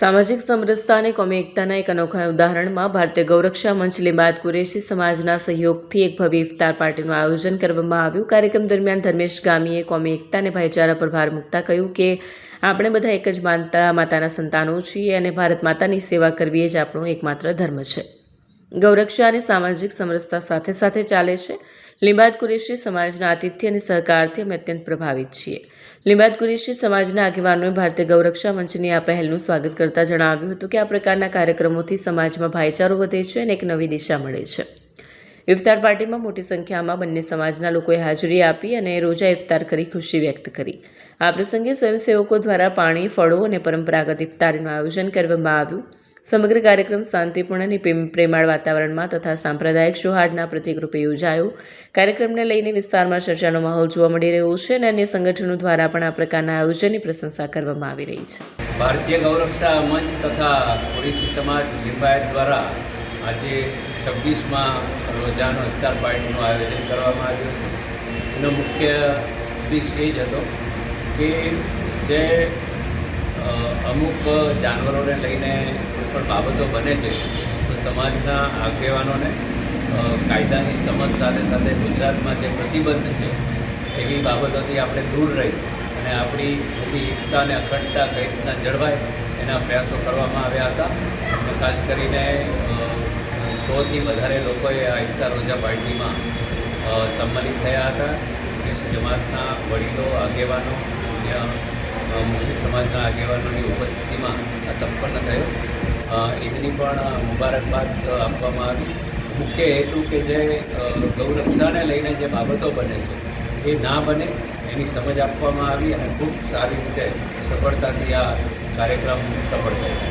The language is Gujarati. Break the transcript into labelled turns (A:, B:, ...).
A: સામાજિક સમરસતા અને કોમી એકતાના એક અનોખા ઉદાહરણમાં ભારતીય ગૌરક્ષા મંચ લીંબાયત કુરેશી સમાજના સહયોગથી એક ભવ્ય ઇફતાર પાર્ટીનું આયોજન કરવામાં આવ્યું। કાર્યક્રમ દરમિયાન ધર્મેશ ગામીએ કોમી એકતા અને ભાઈચારા પર ભાર મૂકતા કહ્યું કે આપણે બધા એક જ માતાના સંતાનો છીએ અને ભારત માતાની સેવા કરવી એ જ આપણો એકમાત્ર ધર્મ છે। ગૌરક્ષા અને સામાજિક સમરસતા સાથે સાથે ચાલે છે। લીંબાયત કુરેશી સમાજના આતિથ્ય અને સહકારથી અમે અત્યંત પ્રભાવિત છીએ। લીંબાયત કુરેશી સમાજના આગેવાનોએ ભારતીય ગૌરક્ષા મંચની આ પહેલનું સ્વાગત કરતા જણાવ્યું હતું કે આ પ્રકારના કાર્યક્રમોથી સમાજમાં ભાઈચારો વધે છે અને એક નવી દિશા મળે છે। ઇફતાર પાર્ટીમાં મોટી સંખ્યામાં બંને સમાજના લોકોએ હાજરી આપી અને રોજા ઇફતાર કરી ખુશી વ્યક્ત કરી। આ પ્રસંગે સ્વયંસેવકો દ્વારા પાણી, ફળો અને પરંપરાગત ઇફતારીનું આયોજન કરવામાં આવ્યું। સમગ્ર કાર્યક્રમ શાંતિપૂર્ણ અને પ્રેમાળ વાતાવરણમાં તથા સાંપ્રદાયિક સૌહાર્દના પ્રતિકરૂપે યોજાયો। કાર્યક્રમને લઈને વિસ્તારમાં ચર્ચાનો માહોલ જોવા મળી રહ્યો છે અને અન્ય સંગઠનો દ્વારા પણ આ પ્રકારના આયોજનની પ્રશંસા કરવામાં આવી રહી છે।
B: ભારતીય ગૌરક્ષા મંચ તથા કુરેશી સમાજ લીંબાયત દ્વારા આજે 26મા રોજાનો ઇફતાર પાર્ટીનું આયોજન કરવામાં આવ્યું। એનો મુખ્ય ઉદ્દેશ એ જ હતો કે જે અમુક જાનવરોને લઈને કોઈ પણ બાબતો બને છે તો સમાજના આગેવાનોને કાયદાની સમજ સાથે સાથે ગુજરાતમાં જે પ્રતિબંધ છે એવી બાબતોથી આપણે દૂર રહી અને આપણી બધી એકતા અને અખંડતા કઈ રીતના જળવાય એના પ્રયાસો કરવામાં આવ્યા હતા। અને ખાસ કરીને 100થી વધારે લોકોએ આ ઇફતાર રોજા પાર્ટીમાં સન્માનિત થયા હતા। ક્રિશ્ચન જમાતના વડીલો, આગેવાનો, મુસ્લિમ સમાજના આગેવાનોની ઉપસ્થિતિમાં આ સંપન્ન થયો। ઈદની પણ મુબારકબાદ આપવામાં આવી। મુખ્ય હેતુ કે જે ગૌરક્ષાને લઈને જે બાબતો બને છે એ ના બને એની સમજ આપવામાં આવી અને ખૂબ સારી રીતે સફળતાથી આ કાર્યક્રમ સફળ થયો।